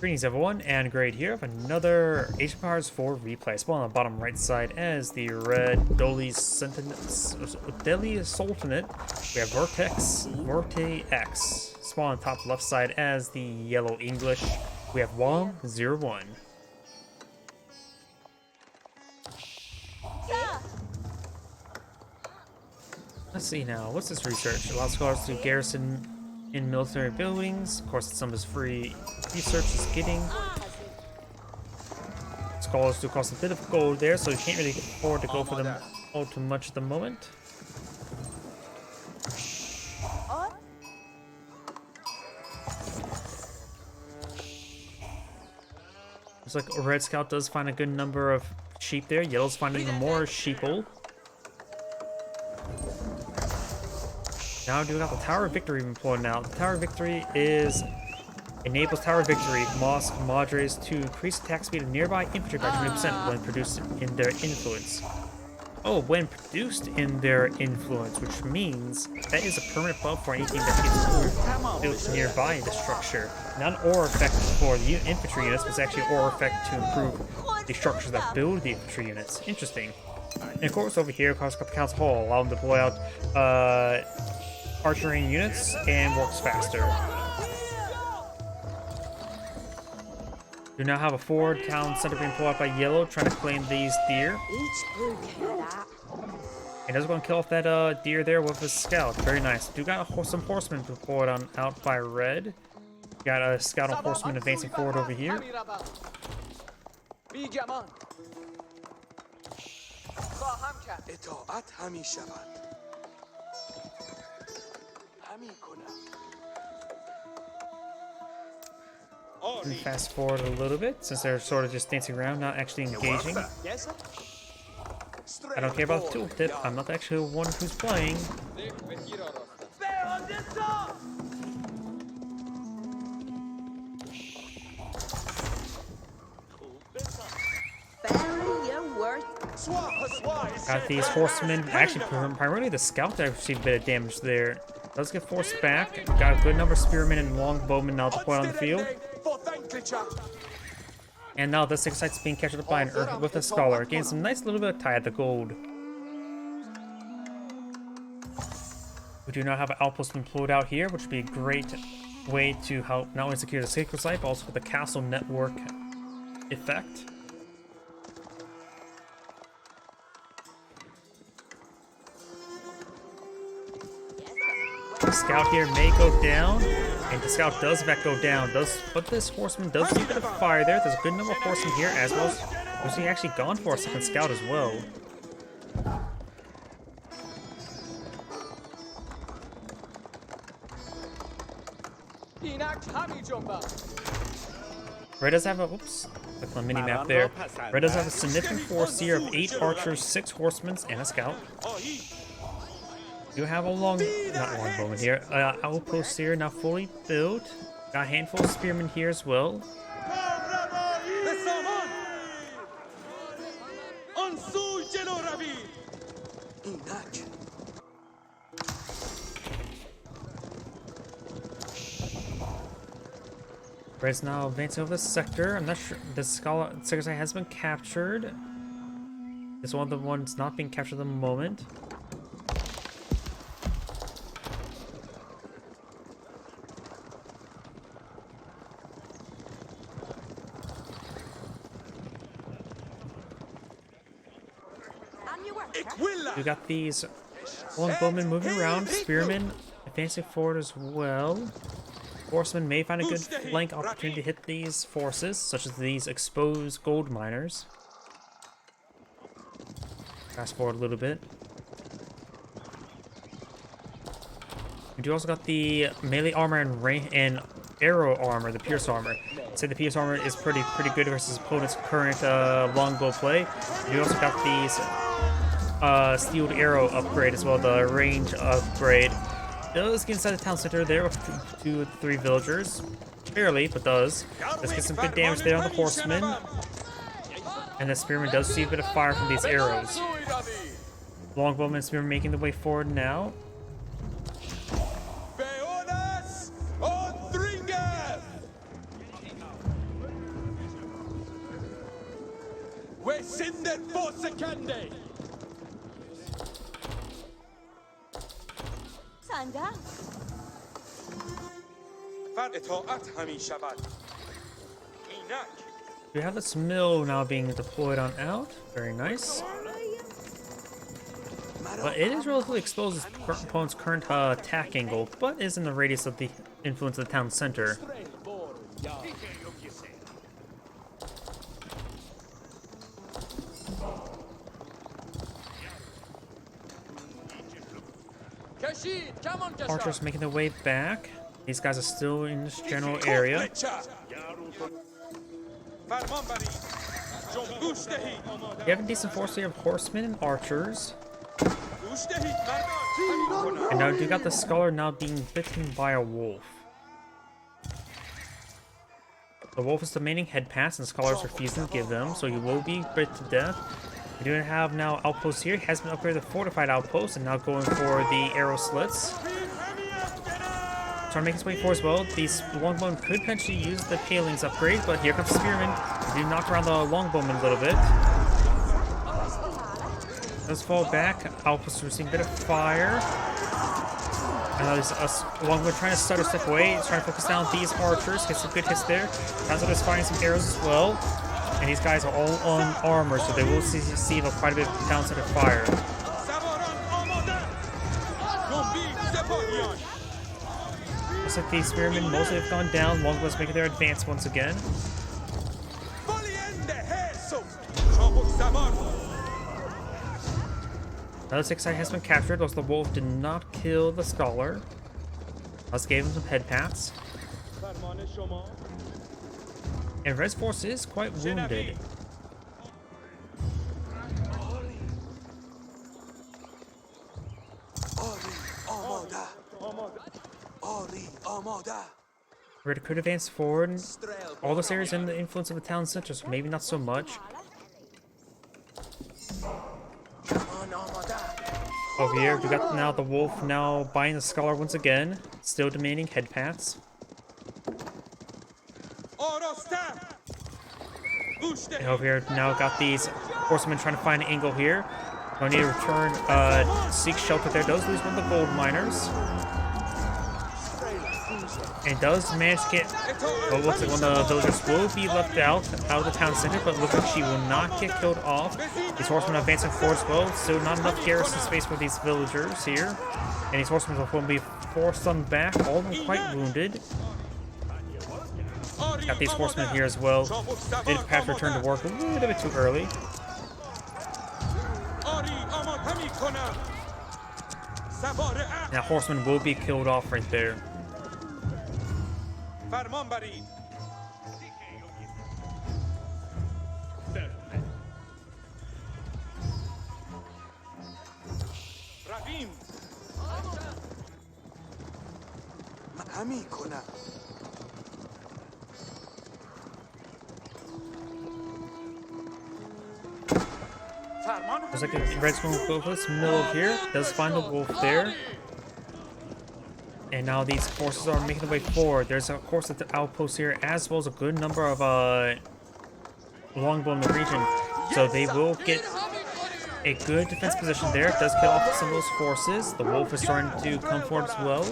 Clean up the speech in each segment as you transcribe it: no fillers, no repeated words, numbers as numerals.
Greetings everyone, and Grade here with another Asian Powers 4 replay. Spawn on the bottom right side as the red Delhi Sultanate. We have Vertex. Spawn on the top left side as the yellow English. We have Wam01. Let's see now, what's this research? Allows scholars to garrison in military buildings. Of course, some is free research is getting. Scholars do cost a bit of gold there, so you can't really afford to go for them all too much at the moment. Looks like a Red Scout does find a good number of sheep there. Yellow's finding even more sheeple. Now do we got the Tower of Victory employed now. The Tower of Victory enables Tower of Victory Mosque Madres to increase attack speed of nearby infantry by 20% when produced in their influence. Oh, when produced in their influence, which means that is a permanent buff for anything that gets built nearby the structure. Not an aura effect for the infantry units, but it's actually an aura effect to improve the structures that build the infantry units. Interesting. And of course over here, across the Council Hall, allow them to deploy out archery units and works faster. We now have a forward town center being pulled out by yellow, trying to claim these deer. And does going to kill off that deer there with a scout. Very nice. Do got some horsemen deployed out by red. Got a scout and horseman advancing forward over here. And fast forward a little bit, since they're sort of just dancing around, not actually engaging. I don't care about the tooltip. I'm not actually the one who's playing. Got these horsemen, actually primarily the scout that received a bit of damage there. Does get forced back. Got a good number of spearmen and longbowmen now deployed on the field. And now the 6 sites being captured by an earth with a scholar. Gains some nice little bit of tie at the gold. We do now have an outpost employed out here, which would be a great way to help not only secure the sacred site, but also with the castle network effect. The scout here may go down, and the scout does in fact go down. But this horseman does see a bit of fire there. There's a good number of horsemen here, as well as was he actually gone for a second scout as well. Red does have a click on the mini map there. Red does have a significant force here of 8 archers, 6 horsemen, and a scout. You have a longbowman here. Outpost here now fully built. Got a handful of spearmen here as well. Red's now advancing over the sector. I'm not sure the sector site has been captured. It's one of the ones not being captured at the moment. We got these longbowmen moving around, spearmen advancing forward as well. Horsemen may find a good flank opportunity to hit these forces, such as these exposed gold miners. Fast forward a little bit. We do also got the melee armor and arrow armor, the pierce armor. I'd say the pierce armor is pretty good versus opponent's current longbow play. We also got these steeled arrow upgrade as well, the range upgrade. Does get inside the town center there with 2 or 3 villagers. Barely, but does. Does get some good damage there on the horseman. And the spearman does see a bit of fire from these arrows. Longbowman and spearman making the way forward now. Sanda. We have this mill now being deployed on out. Very nice. But it is relatively exposed as opponent's current attack angle, but is in the radius of the influence of the town center. Archers making their way back. These guys are still in this general area. You have a decent force here of horsemen and archers. And now you got the scholar now being bitten by a wolf. The wolf is demanding head pass and scholars refusing to give them, so he will be bit to death. We do have now outposts here. He has been upgraded to fortified outpost and now going for the arrow slits. Trying to make his way forward as well. These longbowmen could potentially use the palings upgrade, but here comes the spearman. They do knock around the longbowmen a little bit. Does fall back. Outpost receiving a bit of fire. And now these longbowmen trying to stutter step away. He's trying to focus down these archers. Get some good hits there. Sounds like he's firing some arrows as well. And these guys are all on armor, so they will receive quite a bit of downside of fire. Looks like these spearmen mostly have gone down. Longbow's making their advance once again. Another 6 side has been captured, whilst the wolf did not kill the scholar. Let's gave him some head pats. And Red's force is quite wounded. Red could advance forward. All this area is in the influence of the town center, so maybe not so much. Over here, we got now the wolf now buying the scholar once again, still demanding head pats. And over here, now got these horsemen trying to find an angle here. No need to return, seek shelter there. Does lose one of the gold miners. And does manage to get, well, looks like one of the villagers will be left out of the town center, but looks like she will not get killed off. These horsemen are advancing forward as well, so not enough garrison space for these villagers here. And these horsemen will be forced on back, all of them quite wounded. Got these horsemen here as well. Did perhaps return to work a little bit too early. Now horsemen will be killed off right there. Looks like the Red's going to go for this middle here. Does find the wolf there. And now these forces are making their way forward. There's of course the outpost here, as well as a good number of longbow in the region. So they will get a good defense position there. It does kill off some of those forces. The wolf is starting to come forward as well.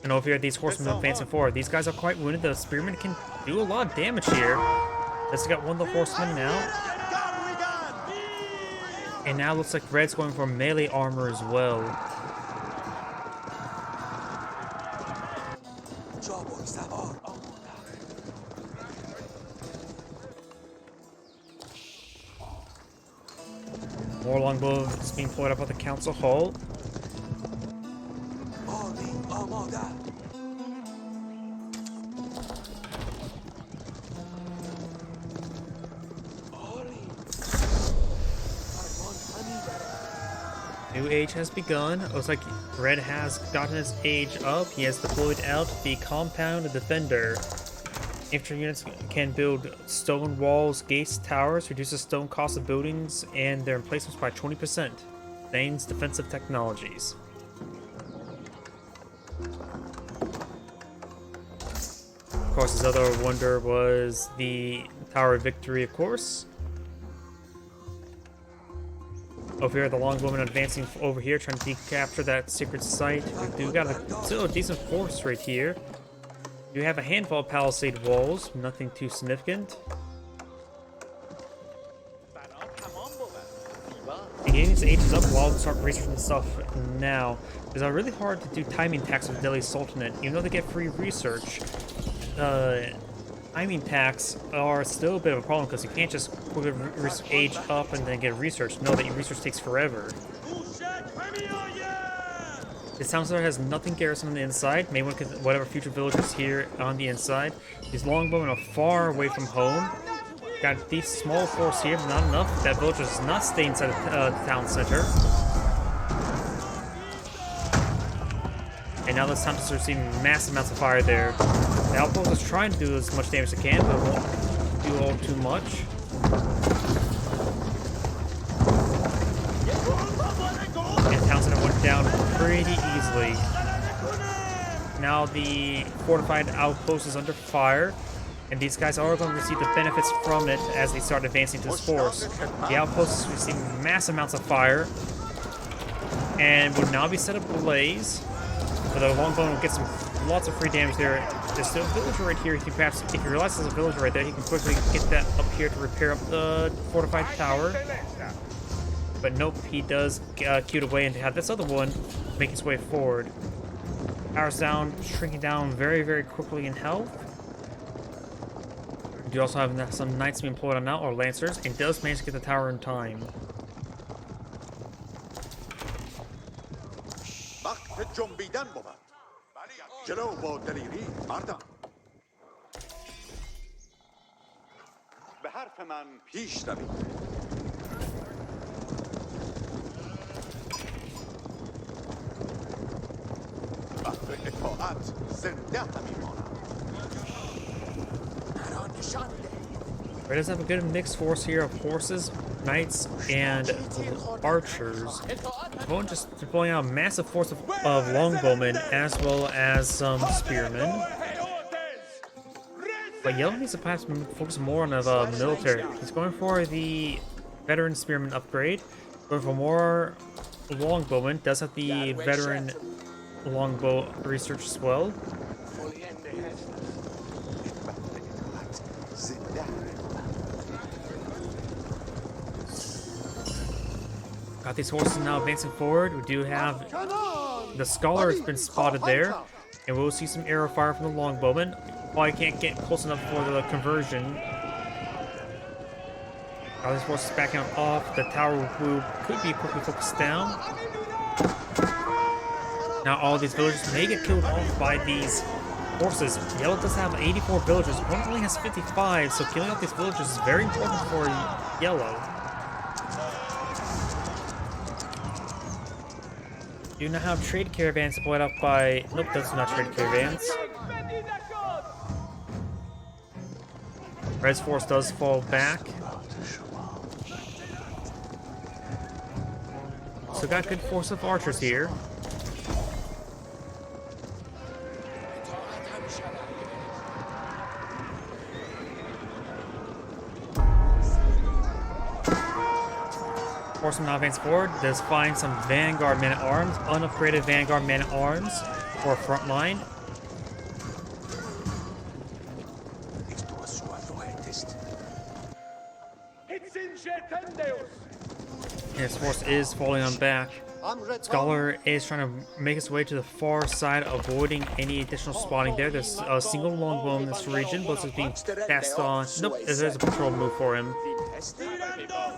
And over here, these horsemen are advancing forward. These guys are quite wounded. The spearman can do a lot of damage here. Let's get one of the horsemen now. And now it looks like Red's going for melee armor as well. More longbows being pulled up at the council hall. New age has begun. Looks like Red has gotten his age up. He has deployed out the compound defender. Infantry units can build stone walls, gates, towers, reduces stone cost of buildings and their emplacements by 20%. Thane's defensive technologies. Of course, his other wonder was the Tower of Victory, of course. Over here, the Longbowmen advancing over here, trying to capture that secret site. We do got still a decent force right here. You have a handful of palisade walls, nothing too significant. Getting these ages up while we start researching the stuff now. It's really hard to do timing tax with Delhi Sultanate. Even though they get free research, timing tax are still a bit of a problem because you can't just put age up and then get research. No, that your research takes forever. This town center has nothing garrison on the inside. Maybe whatever future villagers here on the inside. These longbowmen are far away from home. Got these small force here, but not enough. That villager does not stay inside the town center. And now this time to start seeing massive amounts of fire there. The outpost is trying to do as much damage as it can, but won't do all too much. And town center went down pretty easily. Now the fortified outpost is under fire. And these guys are going to receive the benefits from it as they start advancing to this force. The outpost is receiving massive amounts of fire and will now be set ablaze. But the longbowman will get lots of free damage there. There's still a villager right here. Perhaps, if you realize there's a villager right there, he can quickly get that up here to repair up the fortified tower. But nope, he does queue it away and have this other one make his way forward. Power's down, shrinking down very, very quickly in health. You also have some knights being employed on now, or lancers, and does manage to get the tower in time. Red does have a good mixed force here of horses, knights, and archers. Everyone just deploying out a massive force of longbowmen as well as some spearmen. But Yellow needs to perhaps focus more on the military. He's going for the veteran spearman upgrade, going for more longbowmen. Does have the veteran longbow research as well. Got these horses now advancing forward. We do have the scholar has been spotted there, and we'll see some arrow fire from the longbowman. Probably can't get close enough for the conversion. Now this horse is backing off. The tower could be quickly focused down. Now all these villagers may get killed off by these horses. Yellow does have 84 villagers. One only has 55, so killing off these villagers is very important for Yellow. Do not have trade caravans deployed up by... Nope, those are not trade caravans. Red's force does fall back. So got good force of archers here. Force now advance forward. Does find some Vanguard men-at-arms, unupgraded Vanguard men-at-arms for front line. And his force is falling on back. Scholar is trying to make his way to the far side, avoiding any additional spotting there. There's a single longbow in this region, but it's being passed on. Nope, there's a patrol move for him.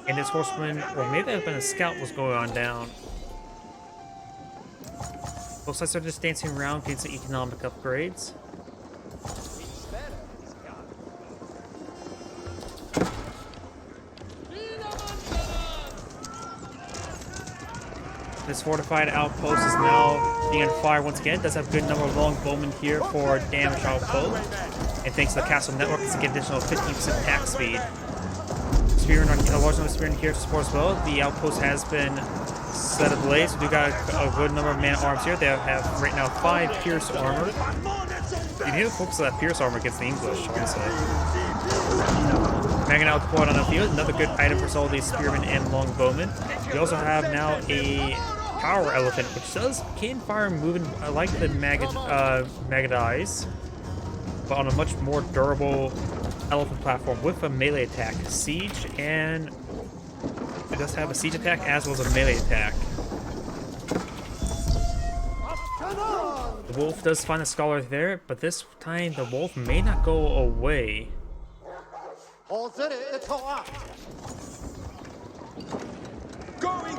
And this horseman, or maybe that have been a scout, was going on down. Both sides are just dancing around, getting some economic upgrades. This fortified outpost is now being on fire once again. It does have a good number of longbowmen here for damage outpost. And thanks to the castle network, it's an additional 15% attack speed. A large number of spearmen here to support as well. The outpost has been set ablaze. We got a good number of man-at-arms here. They have right now 5 pierce armor. You need to focus on that pierce armor against the English, honestly. Maggot deployed on the field, another good item for all these spearmen and longbowmen. We also have now a power elephant, which can fire moving like the maggot eyes, but on a much more durable elephant platform with a melee attack, siege, and it does have a siege attack as well as a melee attack. The wolf does find a scholar there, but this time the wolf may not go away. We're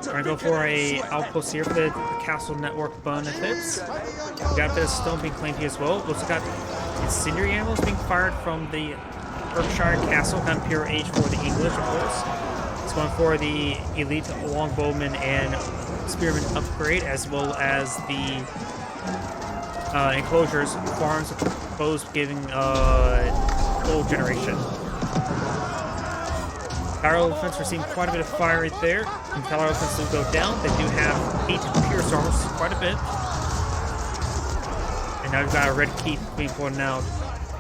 gonna go for a outpost here for the castle network benefits. We got a bit of stone being claimed here as well. We also got incendiary animals being fired from the Berkshire Castle, kind of pure age for the English, of course. It's going for the elite longbowman and spearman upgrade, as well as the enclosures, farms, both giving gold generation. Power elephants are seeing quite a bit of fire right there. And power elephants will go down. They do have 8 pierce armors, quite a bit. And now we've got a red keep being pulled out.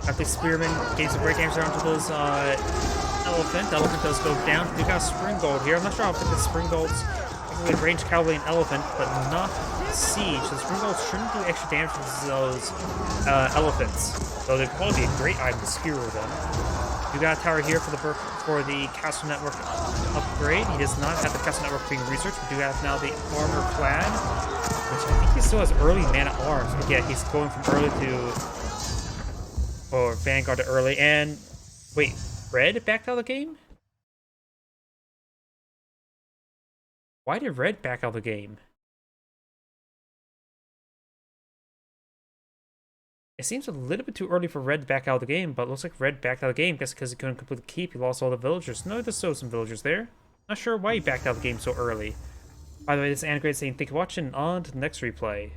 Got the spearman, gains some break damage onto those elephant. The elephant does go down. We got spring gold here. I'm not sure how the spring gold's actually range cavalry and elephant, but not siege. So spring gold shouldn't do extra damage to those elephants. So they'd probably be a great item to skewer them. We got a tower here for the castle network upgrade. He does not have the castle network being researched. We do have now the armor clad, which I think he still has early man at arms. But yeah, he's going from early to Vanguard to early. And wait, Red backed out of the game? Why did Red back out of the game? It seems a little bit too early for Red to back out of the game, but it looks like Red backed out of the game just because he couldn't complete the keep. He lost all the villagers. No, there's still some villagers there. Not sure why he backed out of the game so early. By the way, this is Anagrade saying thank you for watching. On to the next replay.